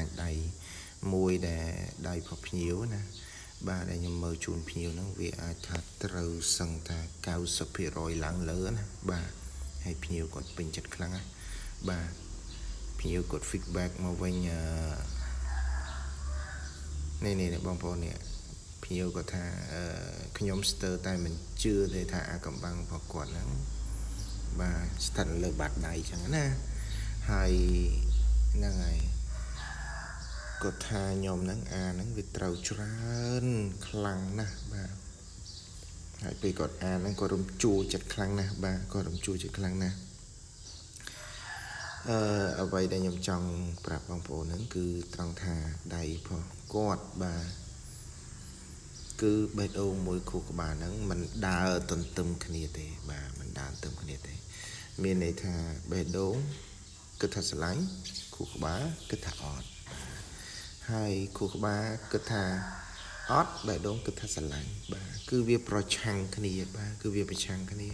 អាចដៃមួយដែលដៃប្រភ្ញៀវណាបាទដែលខ្ញុំមើលជូនភ្ញៀវហ្នឹងវាអាចថាត្រូវសឹងថា90%ឡើងលើណាបាទហើយភ្ញៀវគាត់ពេញចិត្តខ្លាំងណាបាទភ្ញៀវគាត់ feedback មកវិញនេះបងប្អូននេះភ្ញៀវគាត់ថាខ្ញុំស្ទើរតែមិនជឿទេថាអាកំបាំងរបស់គាត់ហ្នឹងបាទស្ថិតលើបាតដៃចឹងណាហើយហ្នឹងហើយគាត់ថាខ្ញុំហ្នឹងហ្នឹងវាត្រូវច្រើនខ្លាំងណាស់បាទហើយពេលគាត់ហ្នឹងគាត់រំជួលចិត្តខ្លាំងណាស់បាទគាត់រំជួលចិត្តខ្លាំងណាស់អ្វីដែលខ្ញុំចង់ប្រាប់បងប្អូនហ្នឹងគឺត្រង់ថាដៃរបស់គាត់បាទគឺបេះដូងមួយខួរក្បាលហ្នឹងมันដើរទន្ទឹមគ្នាទេបាទมันដើរទន្ទឹមគ្នាទេមានន័យថាបេះដូងគិតថាស្រឡាញ់ខួរក្បាលគិតថាអត់ហើយខួរក្បាលគិតថាអត់បេះដូងគិតថាស្រឡាញ់បាទគឺវាប្រឆាំងគ្នាបាទគឺវាប្រឆាំងគ្នា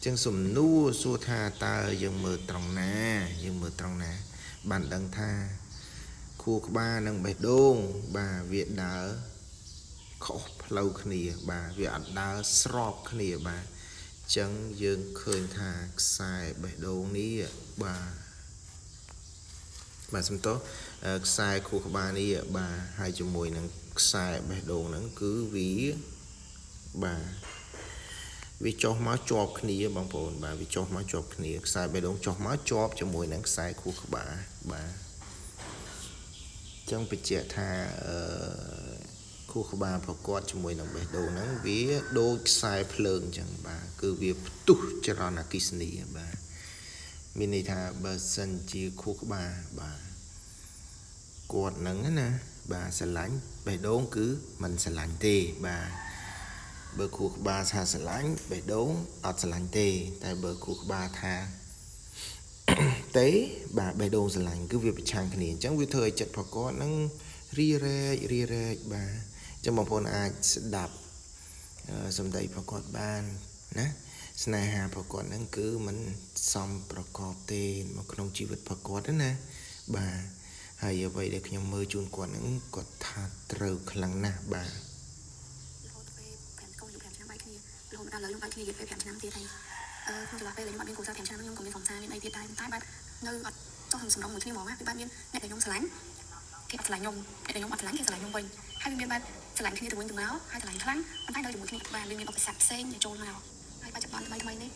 ចឹងសំណួរសួរថាតើយើងមើលត្រង់ណាបានដឹងថាខួរក្បាលនិងបេះដូងបាទវាដើរខុសផ្លូវគ្នាបាទវាអត់ដើរស្របគ្នាបាទចឹងយើងឃើញថាខ្សែបេះដូងនេះបាទសំទោសខ្សែខួរក្បាលនេះបាទហើយជាមួយនឹងខ្សែបេះដូងហ្នឹងគឺវាបាទវាចុះមកជាប់គ្នាបងប្អូនបាទវាចុះមកជាប់គ្នាខ្សែបេះដូងចុះមកជាប់ជាមួយនឹងខ្សែខួរក្បាលបាទចឹងបញ្ជាក់ថាខួរក្បាលប្រកបជាមួយនឹងបេះដូងហ្នឹងវាដូចខ្សែភ្លើងចឹងបាទគឺវាផ្ទុះចរន្តអគ្គិសនីបាទមានន័យថាបើសិនជាខួរក្បាលបាទគាត់ហ្នឹងណាបាទស្រឡាញ់បេះដូងគឺមិនស្រឡាញ់ទេបាទបើខួរក្បាលថាស្រឡាញ់បេះដូងអត់ស្រឡាញ់ទេតែបើខួរក្បាលថាទេបាទបេះដូងស្រឡាញ់គឺវាប្រឆាំងគ្នាអញ្ចឹងវាធ្វើឲ្យចិត្តប្រកបហ្នឹងរីរែកបាទអញ្ចឹងបងប្អូនអាចស្ដាប់សម្ដីប្រកបបានណាស្នេហាប្រកបហ្នឹងគឺมันសមប្រកបទេមកក្នុងជីវិតប្រកបណាបាទហើយអ្វីដែលខ្ញុំមើលជូនគាត់ហ្នឹងគាត់ថាត្រូវខ្លាំងណាស់បាទរហូតដល់លើខ្ញុំបាយគ្នារយៈពេល5ឆ្នាំទៀតហើយក្នុងចន្លោះពេលដែលខ្ញុំអត់មានគូសារ5ឆ្នាំខ្ញុំក៏មានសង្សារមានអីទៀតដែរតែបែបនៅអត់ចង់សម្រងមួយគ្នាហ្មងណាពីបែបមានអ្នកដែលខ្ញុំស្រឡាញ់គេអត់ស្រឡាញ់ខ្ញុំអ្នកដែលខ្ញុំអត់ស្រឡាញ់គេស្រឡាញ់ខ្ញុំវិញហើយមានបែបស្រឡាញ់គ្នាទៅវិញទៅមកហើយស្រឡាញ់ខ្លាំងប៉ុន្តែនៅជាមួយគ្នាបានមានឧបសគ្គផ្សេងចូលមកហើយបច្ចុប្បន្នថ្មីនេះ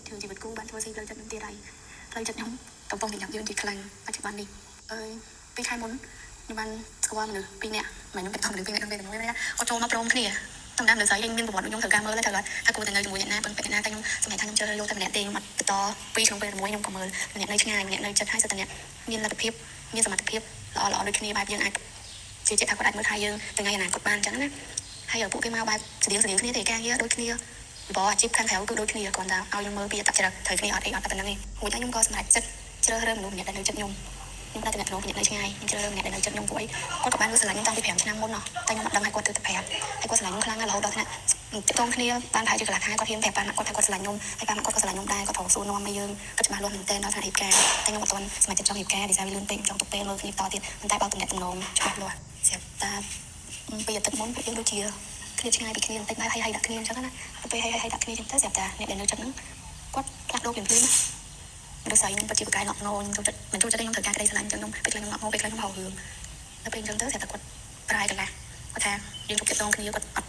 ធ្វើជីវិតគូបានធ្វើស៊ីផ្លូវចិត្តខ្ញុំទៀតហើយផ្លូវចិត្តខ្ញុំកំពុងតែញ៉ាំយើងជាខ្លាំងបច្ចុប្បន្ននេះពេលខែមុនខ្ញុំបានស្គាល់មនុស្ស2នាក់មិនខ្ញុំទៅមនុស្ស2នាក់ក្នុងពេលតែមួយណាគាត់ចូលមកព្រមគ្នាតំណាំលើស្អីខ្ញុំមានប្រវត្តិខ្ញុំធ្វើការមើលតែគាត់ថាគួរតែនៅជាមួយអ្នកណាប៉ុន្តែអ្នកណាតែខ្ញុំសម្រាប់ថាខ្ញុំជ្រើសរើសយកតែម្នាក់ទេខ្ញុំអត់បន្តពីក្នុងពេលមួយខ្ញុំក៏មើលម្នាក់នៅឆ្ងាយម្នាក់នៅចិត្តហើយសិតតែអ្នកមានលទ្ធភាពមានសមត្ថភាពល្អដូចគ្នាបែបយើងអាចជឿជាក់ថាគាត់អាចមើលថែយើងថ្ងៃអនាគតបានអញ្ចឹងណាហើយពួកគេមកបែបស្តៀងគ្នាទេការងារដូចគ្នាបបអាជីពខាងក្រៅគឺដូចគ្នាគ្រាន់តែឲ្យយើងមើលពីអត្តចរិតត្រូវគ្នាអត់អីអត់តែប៉ុណ្្នឹងទេមួយតែខ្ញុំក៏សម្រេចចិត្តជ្រើសរើសម្នាក់ដែលនៅចិត្តខ្ញុំតែតំណងអ្នកនៅឆ្ងាយខ្ញុំជ្រើសរើសម្នាក់ដែលនៅចិត្តខ្ញុំពួកអីគាត់ក៏បានស្រឡាញ់ខ្ញុំតាំងពី5ឆ្នាំមុនតែខ្ញុំអត់ដឹងឲ្យគាត់ទៅប្រាប់ហើយគាត់ស្រឡាញ់ខ្ញុំខ្លាំងណាស់រហូតដល់ថ្នាក់តងគ្នាបានប្រហែលជាកន្លះខែគាត់ហ៊ានប្រាប់គាត់ថាគាត់ស្រឡាញ់ខ្ញុំហើយគាត់ក៏ស្រឡាញ់ខ្ញុំដែរគាត់ត្រូវសួរនាំឲ្យយើងគិតច្បាស់លាស់មែនទែនដល់ថ្នាក់រៀបការតែខ្ញុំអត់ទាន់សម្រេចចិត្តចង់រៀបការដោយសារវាលឿនពេកចង់ទុកពេលមើលគ្នាតទៀតប៉ុន្តែបើតំណែងច្បាស់លាស់ស្រាប់តែពីអាទិត្យមុនពួកយើងដូចជាគ្នាឆ្ងាយពីគ្នាបន្តិចបែបហើយដាក់គ្នាអញ្ចឹងណាពេលហើយដាក់គ្នាអញ្ចឹងទៅស្រាប់តែអ្នកដែលនៅចិត្តហ្នឹងគាត់ផ្លាស់ប្ដូរភ្លាមៗដូចស្អីខ្ញុំពិតជាប្រកែកងក់ងខ្ញុំចូលចិត្តមិនចូលចិត្តខ្ញុំត្រូវការក្តីស្រឡាញ់អញ្ចឹងខ្ញុំពេលខ្លះខ្ញុំងក់ងពេលខ្លះខ្ញុំហៅរឿងដល់ពេលអញ្ចឹងទៅស្រាប់តែគាត់ប្រាយកន្លះគាត់ថាយើងជួបចិត្តគ្នាគាត់អត់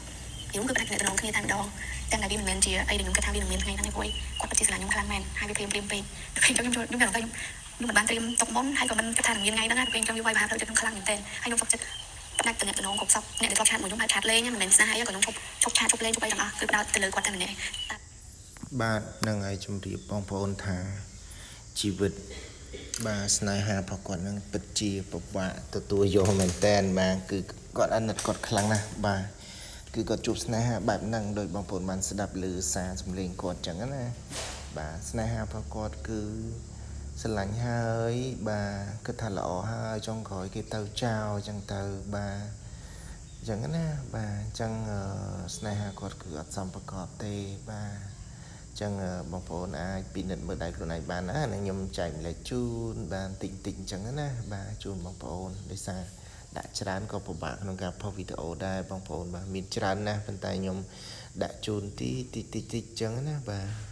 យើងគឺប្រាក់គ្នាគ្នាតែម្ដងទាំងតែវាមិនមែនជាអីដែលខ្ញុំគិតថាវានឹងមានថ្ងៃហ្នឹងទេព្រោះគាត់ពិតជាស្រឡាញ់ខ្ញុំខ្លាំងមែនហើយវាព្រាមពេកពេលអញ្ចឹងខ្ញុំខ្ញុំមិនបានត្រៀមទុកមុនហើយក៏មិនគិតថានឹងមានថ្ងៃហ្នឹងហើយពេលអញ្ចឹងវាវាយប្រហារទៅចិត្តខ្ញុំខ្លាំងមែនទែនហើយខ្ញុំសុខចិត្តផ្ដាច់តំណងគ្រប់សពអ្នកដែលធ្លាប់ឆាតមួយខ្ញុំហើយឆាតលេងមិនមែនស្នេហ៍អីក៏ខ្ញុំឈប់ឆាតឈប់លេងឈប់អីទាំងអស់គឺផ្ដោតទៅលើគាត់តែម្នាក់បាទនឹងឲ្យជម្រាបបងប្អូនថាជីវិតបាទស្នេហារបស់គាត់នឹងពិតជាពិបាកទទួលយកមែនតែនបាទគឺគាត់អាណិតគាត់ខ្លាំងណាស់បាទគឺគាត់ជួបស្នេហាបែបហ្នឹងដោយបងប្អូនបានស្ដាប់ឮសារសំឡេងគាត់អញ្ចឹងណាបាទស្នេហារបស់គាត់គឺស្រឡាញ់ហើយបាទគិតថាល្អហើយចុងក្រោយគេទៅចោលអញ្ចឹងទៅបាទអញ្ចឹងណាបាទអញ្ចឹងស្នេហាគាត់គឺអត់សមប្រកបទេបាទ chẳng bóng phồn ai pin định bữa đại của này bạn á này nhom chạy lại chun bạn tỉnh tỉnh chẳng á na ba chun bóng phồn để xa đã chán có một bạn nó gặp phong video đây bóng phồn và mình chán na phần tay nhom đã chun tí tí tí tí chẳng á na ba